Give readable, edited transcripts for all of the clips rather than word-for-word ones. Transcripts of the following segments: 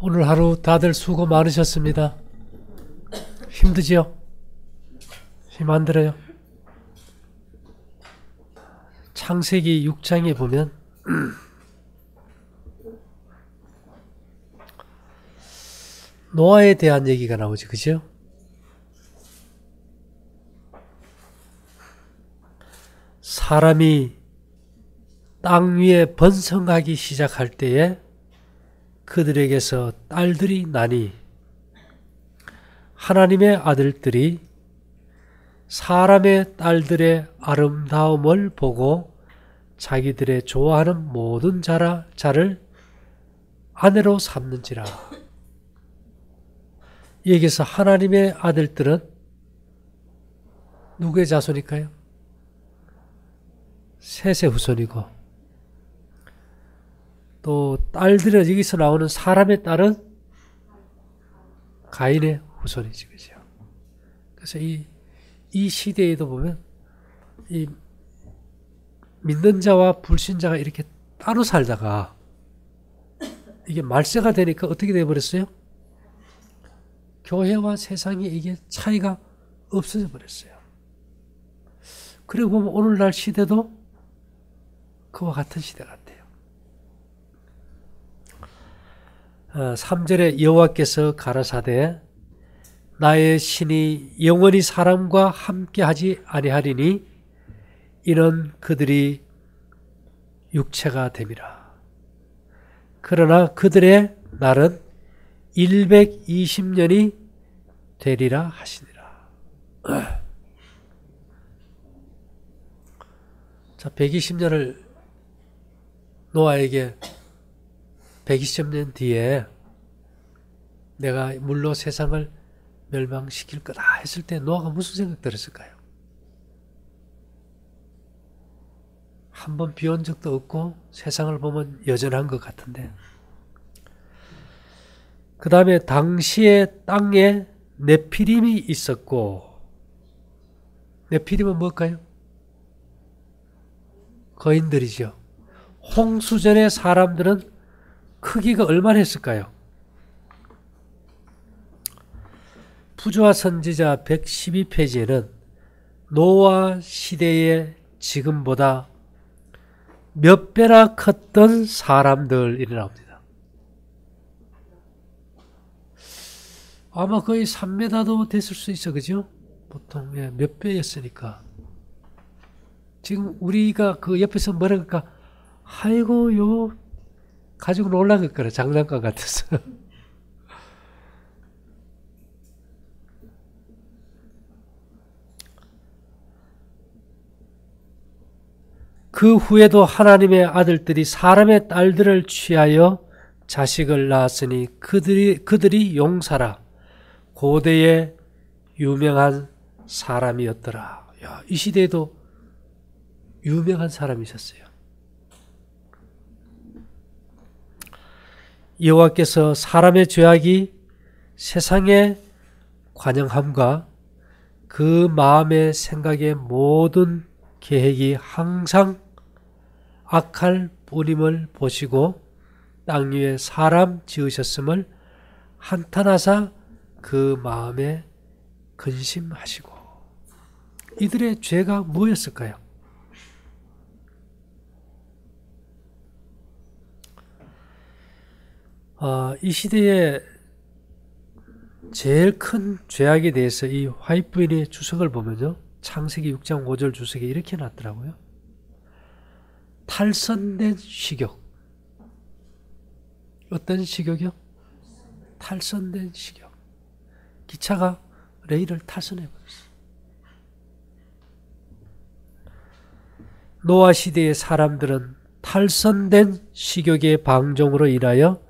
오늘 하루 다들 수고 많으셨습니다. 힘드지요? 힘 안 들어요? 창세기 6장에 보면 노아에 대한 얘기가 나오지, 그죠? 사람이 땅 위에 번성하기 시작할 때에 그들에게서 딸들이 나니 하나님의 아들들이 사람의 딸들의 아름다움을 보고 자기들의 좋아하는 모든 자를 아내로 삼는지라. 여기서 하나님의 아들들은 누구의 자손일까요? 셋의 후손이고, 또 딸들은 여기서 나오는 사람의 딸은 가인의 후손이지, 그죠? 그래서 이 시대에도 보면 이 믿는 자와 불신자가 이렇게 따로 살다가 이게 말세가 되니까 어떻게 되어버렸어요? 교회와 세상이 이게 차이가 없어져 버렸어요. 그리고 보면 오늘날 시대도 그와 같은 시대 같아요. 3절에 여호와께서 가라사대 나의 신이 영원히 사람과 함께하지 아니하리니 이는 그들이 육체가 됨이라. 그러나 그들의 날은 120년이 되리라 하시니라. 자, 120년을 노아에게 120년 뒤에 내가 물로 세상을 멸망시킬 거다 했을 때 노아가 무슨 생각 들었을까요? 한 번 비 온 적도 없고 세상을 보면 여전한 것 같은데, 그 다음에 당시에 땅에 네피림이 있었고, 네피림은 뭘까요? 거인들이죠. 홍수전의 사람들은 크기가 얼마나 했을까요? 부조와 선지자 112페이지에는 노아 시대의 지금보다 몇 배나 컸던 사람들이 나옵니다. 아마 거의 3m도 됐을 수 있어, 그죠? 보통 몇 배였으니까. 지금 우리가 그 옆에서 뭐라 그럴까? 아이고, 요 가지고 놀란 거라, 장난감 같아서. 그 후에도 하나님의 아들들이 사람의 딸들을 취하여 자식을 낳았으니 그들이 용사라. 고대의 유명한 사람이었더라. 야, 이 시대에도 유명한 사람이 있었어요. 여호와께서 사람의 죄악이 세상의 관영함과 그 마음의 생각의 모든 계획이 항상 악할 뿐임을 보시고 땅 위에 사람 지으셨음을 한탄하사 그 마음에 근심하시고. 이들의 죄가 무엇이었을까요? 이 시대에 제일 큰 죄악에 대해서 이 화이트부인의 주석을 보면요, 창세기 6장 5절 주석에 이렇게 놨더라고요. 탈선된 식욕. 어떤 식욕이요? 탈선된 식욕. 기차가 레일을 탈선해버렸어요. 노아 시대의 사람들은 탈선된 식욕의 방종으로 인하여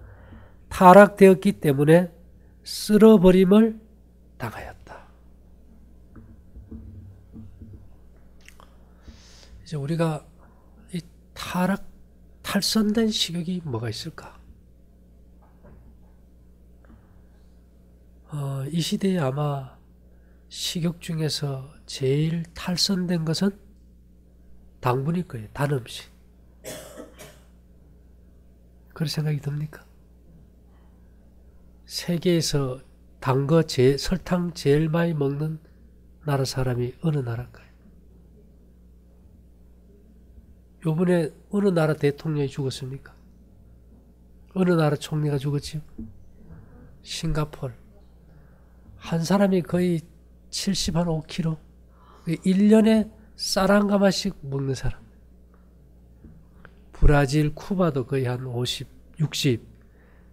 타락되었기 때문에 쓸어버림을 당하였다. 이제 우리가 이 탈선된 식욕이 뭐가 있을까? 이 시대에 아마 식욕 중에서 제일 탈선된 것은 당분일 거예요. 단 음식. 그런 생각이 듭니까? 세계에서 설탕 제일 많이 먹는 나라 사람이 어느 나라일까요? 요번에 어느 나라 대통령이 죽었습니까? 어느 나라 총리가 죽었지요? 싱가포르. 한 사람이 거의 75kg. 1년에 쌀 한 가마씩 먹는 사람. 브라질, 쿠바도 거의 한 50, 60.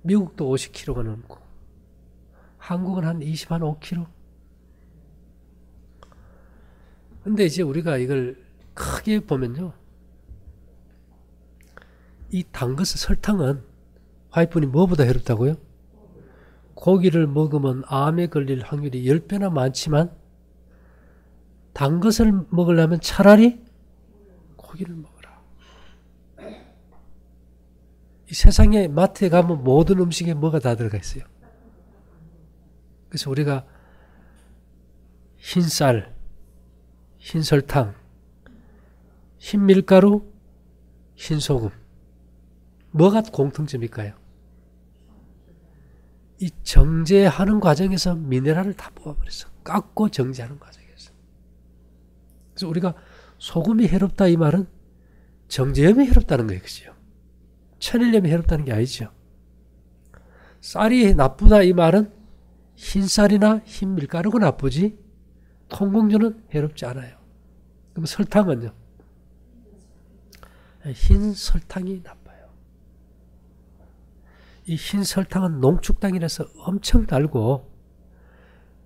미국도 50kg가 넘고. 한국은 한 25kg. 근데 이제 우리가 이걸 크게 보면요. 이 단 것은 설탕은 화이트분이 뭐보다 해롭다고요? 고기를 먹으면 암에 걸릴 확률이 10배나 많지만 단 것을 먹으려면 차라리 고기를 먹어라. 이 세상에 마트에 가면 모든 음식에 뭐가 다 들어가 있어요. 그래서 우리가 흰쌀, 흰설탕, 흰밀가루, 흰소금 뭐가 공통점일까요? 이 정제하는 과정에서 미네랄을 다 뽑아버렸어. 깎고 정제하는 과정에서. 그래서 우리가 소금이 해롭다 이 말은 정제염이 해롭다는 거예요. 그죠? 천일염이 해롭다는 게 아니죠. 쌀이 나쁘다 이 말은 흰쌀이나 흰밀가루가 나쁘지 통공주는 해롭지 않아요. 그럼 설탕은요? 흰 설탕이 나빠요. 이 흰 설탕은 농축당이라서 엄청 달고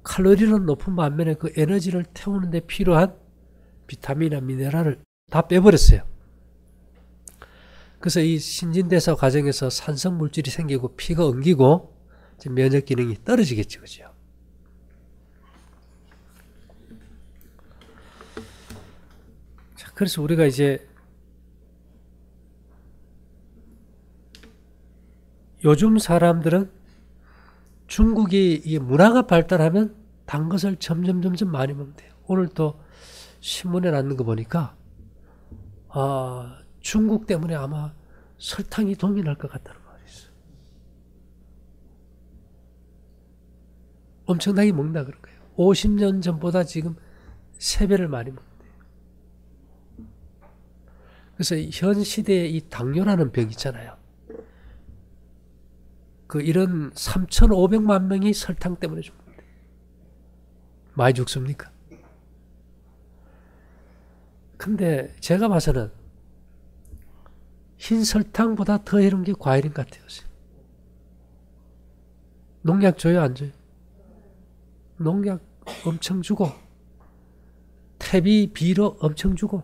칼로리는 높은 반면에 그 에너지를 태우는 데 필요한 비타민이나 미네랄을 다 빼버렸어요. 그래서 이 신진대사 과정에서 산성물질이 생기고 피가 엉기고 면역 기능이 떨어지겠죠. 그죠? 자, 그래서 우리가 이제 요즘 사람들은 중국이 이 문화가 발달하면 단 것을 점점 많이 먹는데요. 오늘 또 신문에 났는 거 보니까 중국 때문에 아마 설탕이 동인할 것 같다는 말이 있어요. 엄청나게 먹는다 그런 거예요. 50년 전보다 지금 3배를 많이 먹는데요. 그래서 현 시대에 이 당뇨라는 병 있잖아요. 이런 3,500만 명이 설탕 때문에 죽는데 많이 죽습니까? 근데 제가 봐서는 흰 설탕보다 더 해로운 게 과일인 것 같아요. 농약 줘요, 안 줘요? 농약 엄청 주고 퇴비, 비료 엄청 주고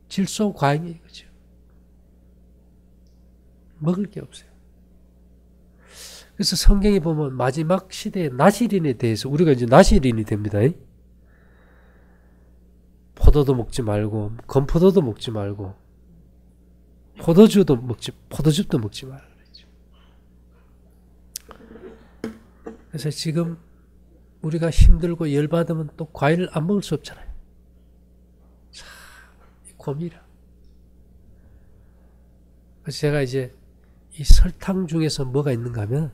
질소 과잉이에요. 그죠? 먹을 게 없어요. 그래서 성경에 보면 마지막 시대의 나실인에 대해서 우리가 이제 나실인이 됩니다. 포도도 먹지 말고 건포도도 먹지 말고 포도즙도 먹지 말라 그랬죠. 그래서 지금 우리가 힘들고 열받으면 또 과일을 안 먹을 수 없잖아요. 참 고민이라. 그래서 제가 이제 이 설탕 중에서 뭐가 있는가 하면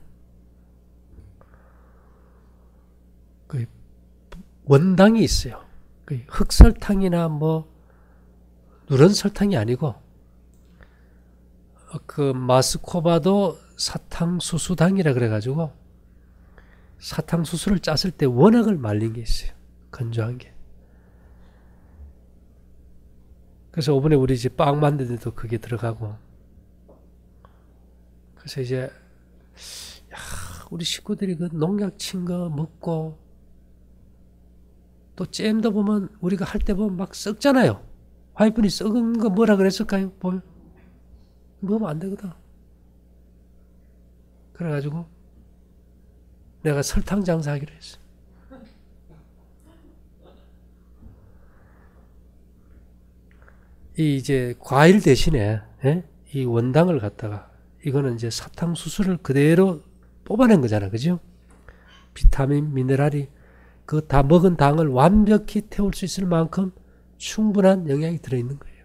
원당이 있어요. 흑설탕이나 누런 설탕이 아니고 마스코바도 사탕수수당이라 그래가지고 사탕수수를 짰을 때 원액을 말린 게 있어요. 건조한 게. 그래서 이번에 우리 이제 빵 만드는데도 그게 들어가고. 그래서 이제 우리 식구들이 그 농약 친 거 먹고 또 잼도 보면 우리가 할 때 보면 막 썩잖아요. 화이트분이 썩은 거 뭐라 그랬을까요? 보면 먹으면 안 되거든. 그래가지고 내가 설탕 장사하기로 했어. 이 이제 과일 대신에 이 원당을 갖다가 이거는 이제 사탕수수를 그대로 뽑아낸 거잖아, 그죠? 비타민, 미네랄이 그 다 먹은 당을 완벽히 태울 수 있을 만큼 충분한 영양이 들어있는 거예요.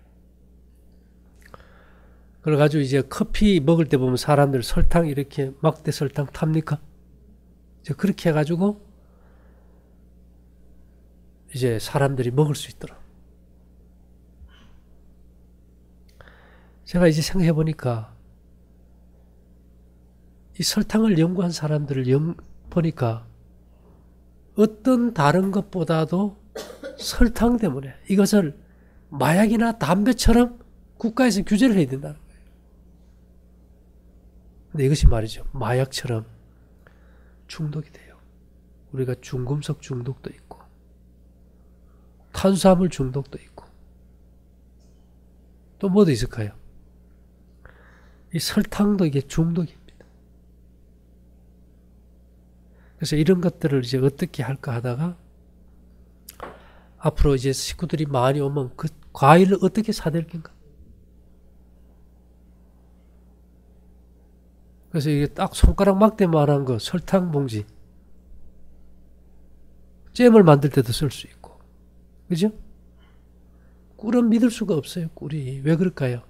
그래가지고 이제 커피 먹을 때 보면 사람들 설탕 이렇게 막대 설탕 탑니까? 이제 그렇게 해가지고 이제 사람들이 먹을 수 있도록. 제가 이제 생각해 보니까 이 설탕을 연구한 사람들을 보니까 어떤 다른 것보다도 설탕 때문에 이것을 마약이나 담배처럼 국가에서 규제를 해야 된다는 거예요. 근데 이것이 말이죠. 마약처럼 중독이 돼요. 우리가 중금속 중독도 있고 탄수화물 중독도 있고 또 뭐도 있을까요? 이 설탕도 이게 중독입니다. 그래서 이런 것들을 이제 어떻게 할까 하다가 앞으로 이제 식구들이 많이 오면 그 과일을 어떻게 사댈 건가? 그래서 이게 딱 손가락 막대만한 거 설탕 봉지 잼을 만들 때도 쓸 수 있고, 그죠? 꿀은 믿을 수가 없어요. 꿀이 왜 그럴까요?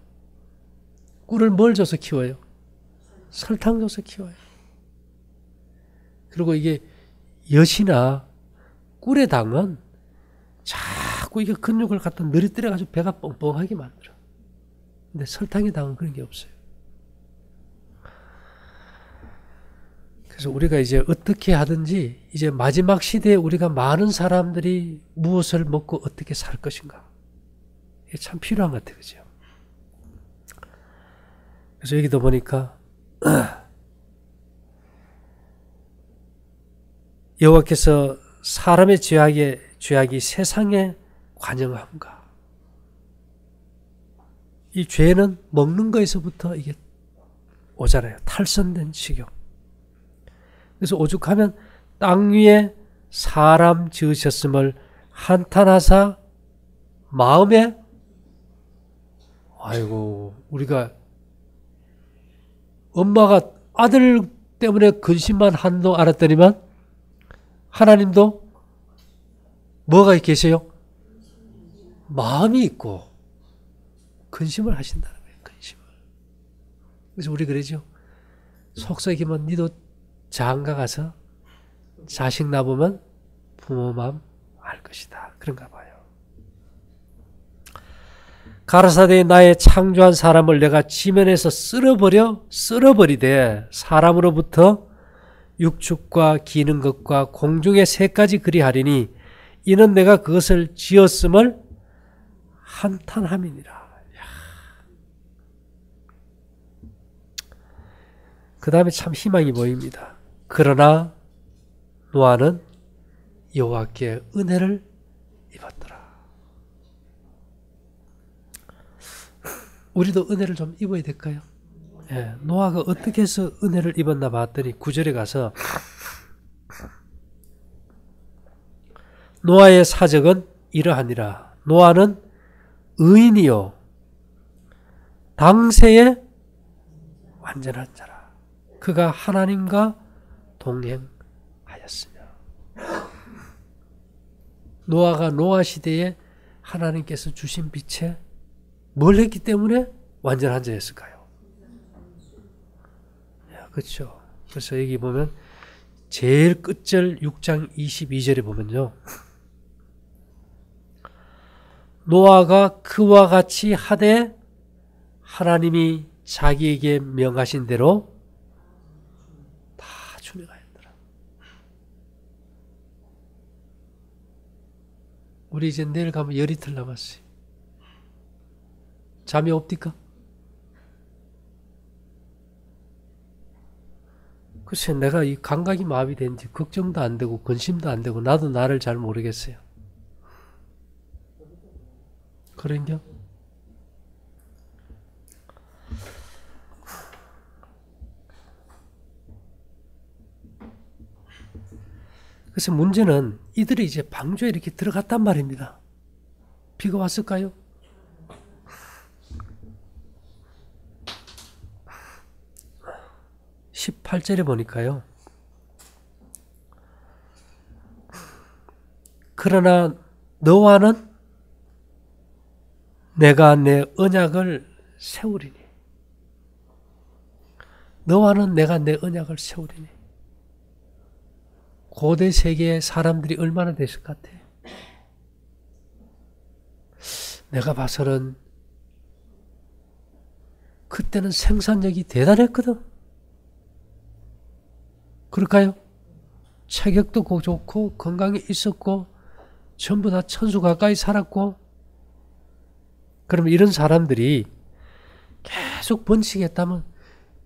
꿀을 뭘 줘서 키워요? 설탕 줘서 키워요. 그리고 이게 엿이나 꿀의 당은 자꾸 이게 근육을 갖다 늘어뜨려가지고 배가 뻥뻥하게 만들어. 근데 설탕의 당은 그런 게 없어요. 그래서 우리가 이제 어떻게 하든지 이제 마지막 시대에 우리가 많은 사람들이 무엇을 먹고 어떻게 살 것인가. 이게 참 필요한 것 같아요. 그죠? 그래서 여기도 보니까 여호와께서 사람의 죄악이 세상에 관영함과 이 죄는 먹는 거에서부터 이게 오잖아요. 탈선된 식욕. 그래서 오죽하면 땅 위에 사람 지으셨음을 한탄하사 마음에 아이고 우리가 엄마가 아들 때문에 근심만 하는 거 알았더니만 하나님도 뭐가 계세요? 마음이 있고 근심을 하신다는 거예요. 근심을. 그래서 우리 그러죠. 속썩이면 니도 장가 가서 자식 낳으면 부모 마음 알 것이다. 그런가 봐요. 가라사대 나의 창조한 사람을 내가 지면에서 쓸어버리되 사람으로부터 육축과 기는 것과 공중의 새까지 그리하리니 이는 내가 그것을 지었음을 한탄함이니라. 그 다음에 참 희망이 보입니다. 그러나 노아는 여호와께 은혜를 입었더라. 우리도 은혜를 좀 입어야 될까요? 예, 노아가 어떻게 해서 은혜를 입었나 봤더니 9절에 가서 노아의 사적은 이러하니라. 노아는 의인이요 당세에 완전한 자라. 그가 하나님과 동행하였으며. 노아가 노아 시대에 하나님께서 주신 빛에 뭘 했기 때문에 완전한 자였을까요? 그렇죠. 그래서 여기 보면 제일 끝절 6장 22절에 보면요. 노아가 그와 같이 하되 하나님이 자기에게 명하신 대로 다 준행하였더라. 우리 이제 내일 가면 열이틀 남았어요. 잠이 없디까? 글쎄 내가 이 감각이 마비 된지 걱정도 안 되고 근심도 안 되고 나도 나를 잘 모르겠어요. 그런겨? 그래서 문제는 이들이 이제 방주에 이렇게 들어갔단 말입니다. 비가 왔을까요? (18절에) 보니까요. 그러나 너와는 내가 내 언약을 세우리니. 너와는 내가 내 언약을 세우리니. 고대 세계의 사람들이 얼마나 됐을 것 같아? 내가 봐서는 그때는 생산력이 대단했거든. 그럴까요? 체격도 좋고 건강이 있었고 전부 다 천수 가까이 살았고, 그러면 이런 사람들이 계속 번식했다면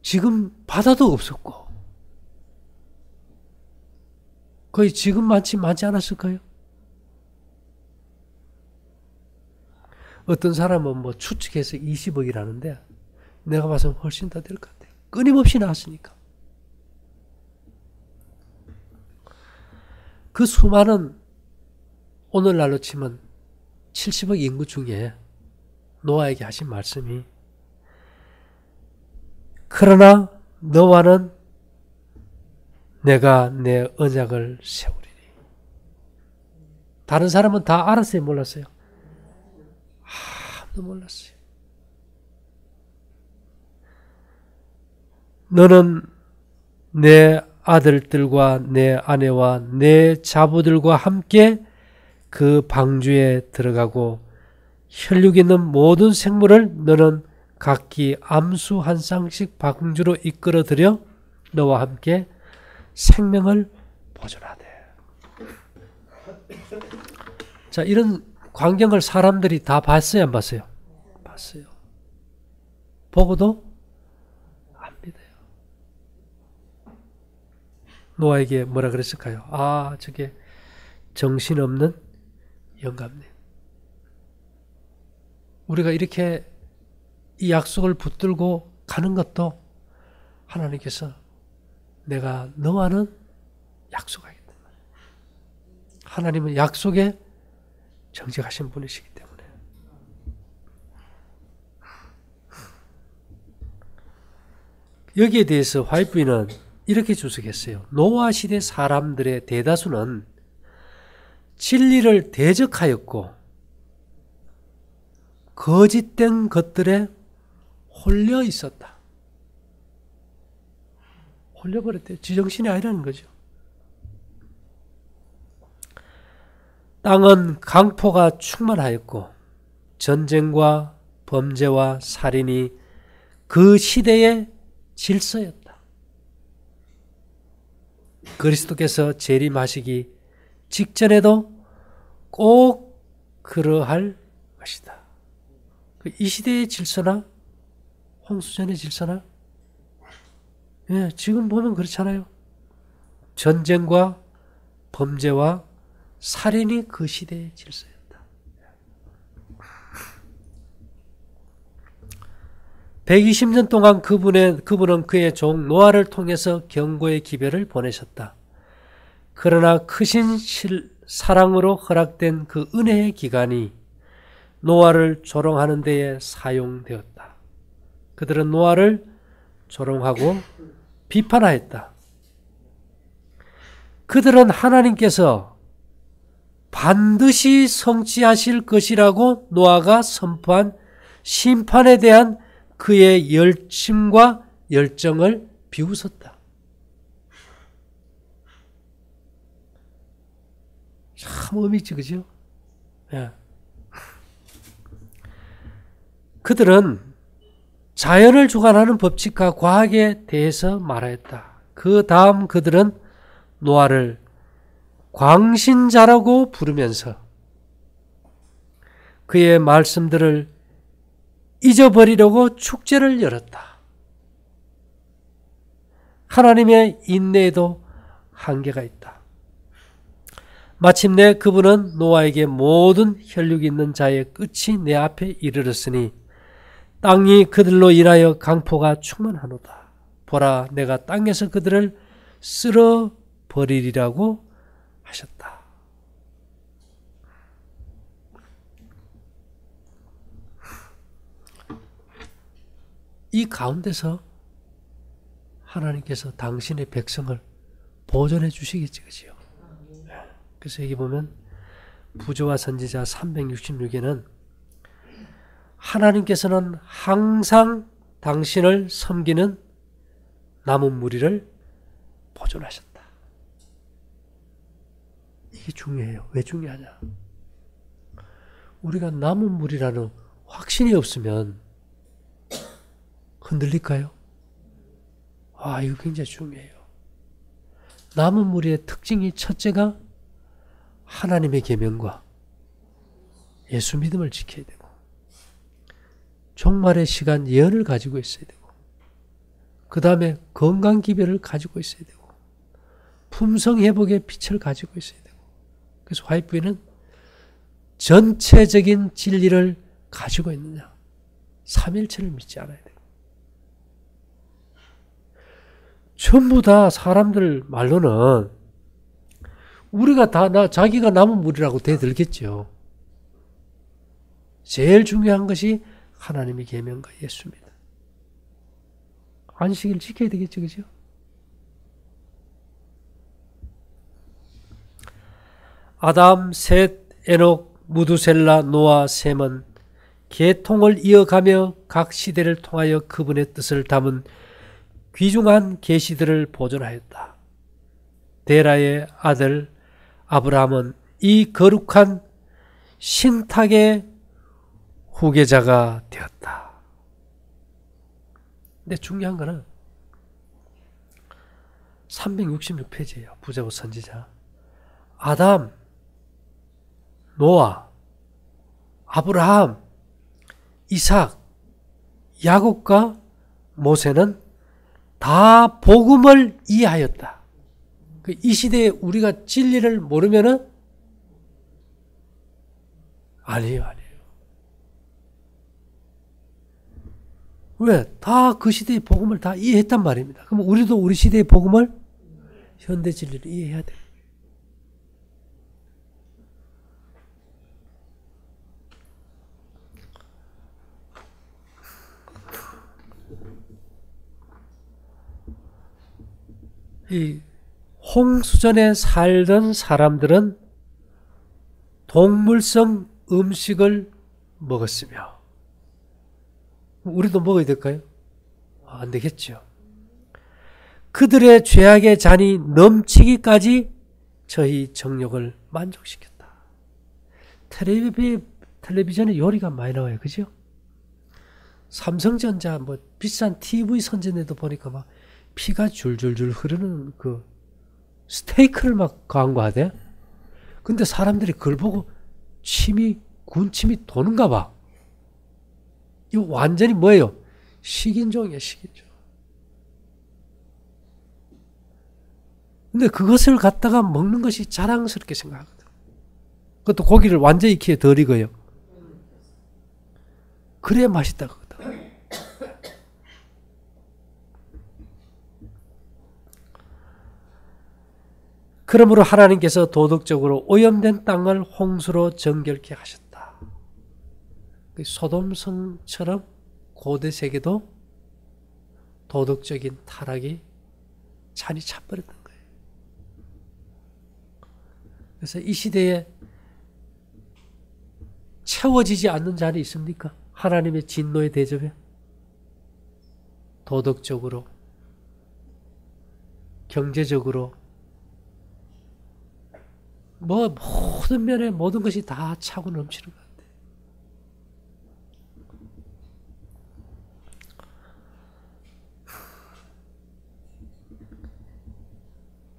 지금 바다도 없었고 거의 지금 많지 않았을까요? 어떤 사람은 뭐 추측해서 20억이라는데 내가 봐서는 훨씬 더 될 것 같아요. 끊임없이 나왔으니까. 그 수많은, 오늘날로 치면 70억 인구 중에 노아에게 하신 말씀이, 그러나 너와는 내가 내 언약을 세우리니. 다른 사람은 다 알았어요, 몰랐어요? 아무도 몰랐어요. 너는 내 아들들과 내 아내와 내 자부들과 함께 그 방주에 들어가고 혈육 있는 모든 생물을 너는 각기 암수 한 쌍씩 방주로 이끌어들여 너와 함께 생명을 보존하되. 자, 이런 광경을 사람들이 다 봤어요, 안 봤어요? 봤어요. 보고도 안 믿어요. 노아에게 뭐라 그랬을까요? 아, 저게 정신없는 영감님. 우리가 이렇게 이 약속을 붙들고 가는 것도 하나님께서 내가 너와는 약속하겠다. 하나님은 약속에 정직하신 분이시기 때문에. 여기에 대해서 화이트는 이렇게 주석했어요. 노아 시대 사람들의 대다수는 진리를 대적하였고 거짓된 것들에 홀려 있었다. 홀려버렸대요. 지정신이 아니라는 거죠. 땅은 강포가 충만하였고 전쟁과 범죄와 살인이 그 시대의 질서였다. 그리스도께서 재림하시기 직전에도 꼭 그러할 것이다. 이 시대의 질서나 홍수전의 질서나, 예, 지금 보면 그렇잖아요. 전쟁과 범죄와 살인이 그 시대의 질서였다. 120년 동안 그분은 그의 종 노아를 통해서 경고의 기별을 보내셨다. 그러나 크신 사랑으로 허락된 그 은혜의 기간이 노아를 조롱하는 데에 사용되었다. 그들은 노아를 조롱하고 비판하였다. 그들은 하나님께서 반드시 성취하실 것이라고 노아가 선포한 심판에 대한 그의 열심과 열정을 비웃었다. 참 의미 있지, 그죠? 예. 그들은 자연을 주관하는 법칙과 과학에 대해서 말하였다. 그 다음 그들은 노아를 광신자라고 부르면서 그의 말씀들을 잊어버리려고 축제를 열었다. 하나님의 인내에도 한계가 있다. 마침내 그분은 노아에게 모든 혈육 있는 자의 끝이 내 앞에 이르렀으니 땅이 그들로 인하여 강포가 충만하노다. 보라, 내가 땅에서 그들을 쓸어 버리리라고 하셨다. 이 가운데서 하나님께서 당신의 백성을 보존해 주시겠지, 그죠? 그래서 여기 보면 부조와 선지자 366에는 하나님께서는 항상 당신을 섬기는 남은 무리를 보존하셨다. 이게 중요해요. 왜 중요하냐? 우리가 남은 물이라는 확신이 없으면 흔들릴까요? 이거 굉장히 중요해요. 남은 물의 특징이 첫째가 하나님의 계명과 예수 믿음을 지켜야 되고, 종말의 시간 예언을 가지고 있어야 되고, 그 다음에 건강 기별을 가지고 있어야 되고, 품성 회복의 빛을 가지고 있어야 되고. 그래서 화이트부인은 전체적인 진리를 가지고 있느냐, 삼일체를 믿지 않아야 돼요. 전부 다 사람들 말로는 우리가 다 자기가 남은 물이라고 대들겠죠. 제일 중요한 것이 하나님의 계명과 예수입니다. 안식일 지켜야 되겠죠, 그죠? 아담, 셋, 에녹, 무두셀라, 노아, 셈은 계통을 이어가며 각 시대를 통하여 그분의 뜻을 담은 귀중한 계시들을 보존하였다. 데라의 아들 아브라함은 이 거룩한 신탁의 후계자가 되었다. 근데 중요한 거는 366페이지예요. 부자고 선지자. 아담, 노아, 아브라함, 이삭, 야곱과 모세는 다 복음을 이해하였다. 이 시대에 우리가 진리를 모르면은 아니에요. 왜? 다 그 시대의 복음을 다 이해했단 말입니다. 그럼 우리도 우리 시대의 복음을, 현대 진리를 이해해야 돼요. 이 홍수전에 살던 사람들은 동물성 음식을 먹었으며, 우리도 먹어야 될까요? 안 되겠죠. 그들의 죄악의 잔이 넘치기까지 저희 정욕을 만족시켰다. 텔레비전에 요리가 많이 나와요. 그죠? 삼성전자 비싼 TV 선전에도 보니까 막 피가 줄줄줄 흐르는 그 스테이크를 막 광고하대. 근데 사람들이 그걸 보고 군침이 도는가 봐. 이거 완전히 뭐예요? 식인종이에요, 식인종. 근데 그것을 갖다가 먹는 것이 자랑스럽게 생각하거든. 그것도 고기를 완전히 익히게 덜 익어요. 그래야 맛있다 그거다. 그러므로 하나님께서 도덕적으로 오염된 땅을 홍수로 정결케 하셨다. 소돔성처럼 고대 세계도 도덕적인 타락이 잔이 차버렸던 거예요. 그래서 이 시대에 채워지지 않는 잔이 있습니까? 하나님의 진노의 대접에 도덕적으로, 경제적으로, 모든 면에 모든 것이 다 차고 넘치는 것 같아요.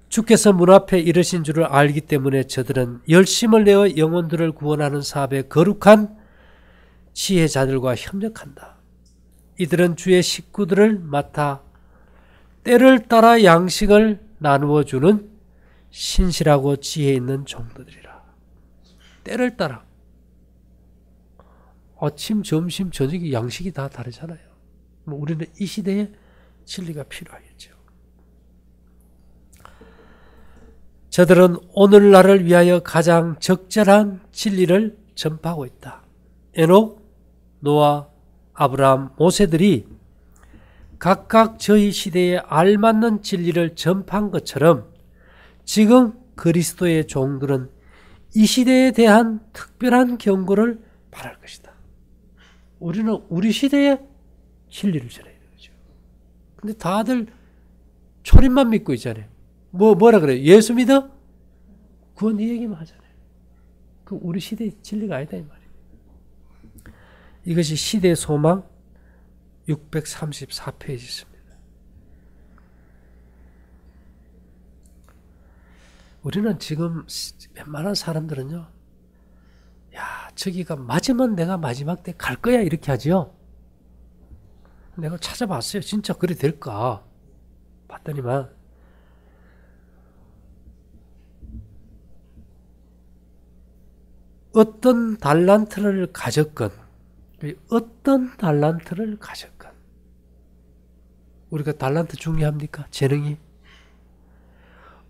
주께서 문 앞에 이르신 줄을 알기 때문에 저들은 열심을 내어 영혼들을 구원하는 사업에 거룩한 지혜자들과 협력한다. 이들은 주의 식구들을 맡아 때를 따라 양식을 나누어 주는 신실하고 지혜 있는 종들이라. 때를 따라. 아침, 점심, 저녁이 양식이 다 다르잖아요. 우리는 이 시대에 진리가 필요하겠죠. 저들은 오늘날을 위하여 가장 적절한 진리를 전파하고 있다. 에녹, 노아, 아브라함, 모세들이 각각 저희 시대에 알맞는 진리를 전파한 것처럼 지금 그리스도의 종들은 이 시대에 대한 특별한 경고를 바랄 것이다. 우리는 우리 시대에 진리를 전해야 되죠. 근데 다들 초림만 믿고 있잖아요. 뭐라 그래요? 예수 믿어? 구원 이 얘기만 하잖아요. 그 우리 시대의 진리가 아니다 이 말이에요. 이것이 시대의 소망 634페이지 있습니다. 우리는 지금 웬만한 사람들은요, 야, 저기가 맞으면 내가 마지막 때 갈 거야 이렇게 하죠. 내가 찾아봤어요. 진짜 그래 될까? 봤더니만 어떤 달란트를 가졌건 우리가 달란트 중요합니까? 재능이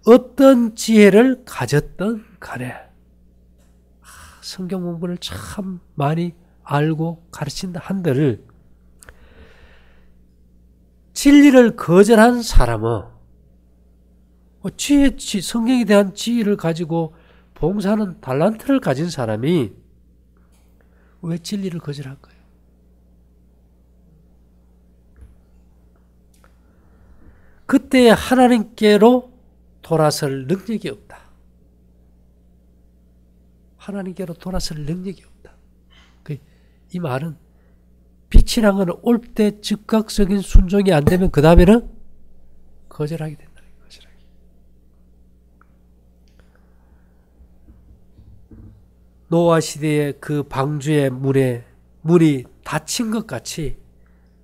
어떤 지혜를 가졌던 간에 성경 공부를 참 많이 알고 가르친다 한들 진리를 거절한 사람은 성경에 대한 지혜를 가지고 봉사하는 달란트를 가진 사람이 왜 진리를 거절할까요? 그때 하나님께로 돌아설 능력이 없다. 하나님께로 돌아설 능력이 없다. 이 말은 빛이란 건 올 때 즉각적인 순종이 안 되면 그 다음에는 거절하게 된다는 거예요. 거절하게. 노아 시대의 그 방주의 문이 닫힌 것 같이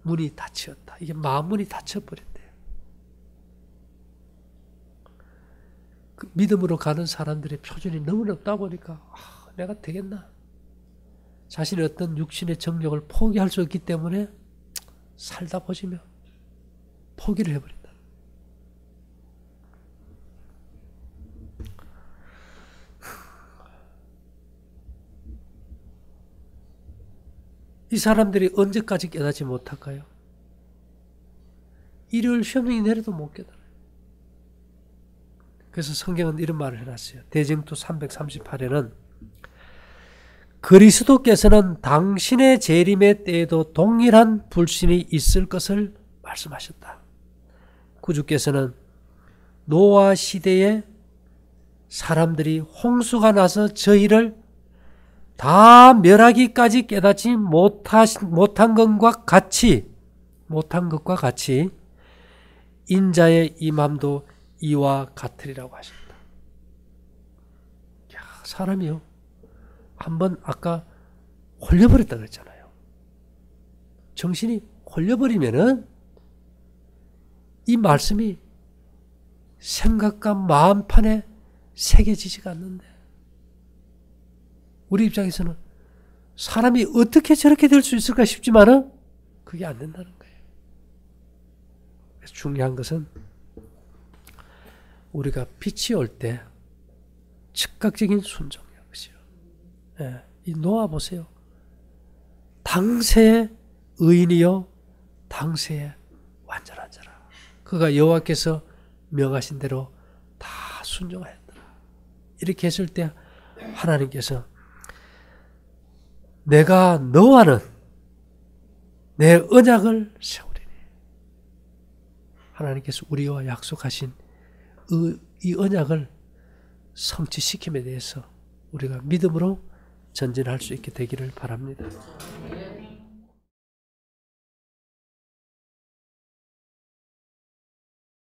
문이 닫혔다. 이게 마음문이 닫혀버린대요. 그 믿음으로 가는 사람들의 표준이 너무 없다 보니까 내가 되겠나? 자신의 어떤 육신의 정욕을 포기할 수 없기 때문에 살다 보시면 포기를 해버린다. 이 사람들이 언제까지 깨닫지 못할까요? 일요일 시험이 내려도 못 깨달아요. 그래서 성경은 이런 말을 해놨어요. 대증투 338에는 그리스도께서는 당신의 재림의 때에도 동일한 불신이 있을 것을 말씀하셨다. 구주께서는 노아 시대에 사람들이 홍수가 나서 저희를 다 멸하기까지 깨닫지 못한 것과 같이 인자의 임함도 이와 같으리라고 하셨다. 야, 사람이요. 한번 아까 홀려버렸다고 했잖아요. 정신이 홀려버리면은 이 말씀이 생각과 마음판에 새겨지지가 않는데 우리 입장에서는 사람이 어떻게 저렇게 될 수 있을까 싶지만은 그게 안 된다는 거예요. 그래서 중요한 것은 우리가 빛이 올 때 즉각적인 순종이에요. 예, 이 노아 보세요. 당세의 의인이요 당세의 완전한 자라. 그가 여호와께서 명하신 대로 다 순종하였더라. 이렇게 했을 때 하나님께서 내가 너와는 내 언약을 세우리니. 하나님께서 우리와 약속하신 이 언약을 성취시킴에 대해서 우리가 믿음으로 전진할 수 있게 되기를 바랍니다.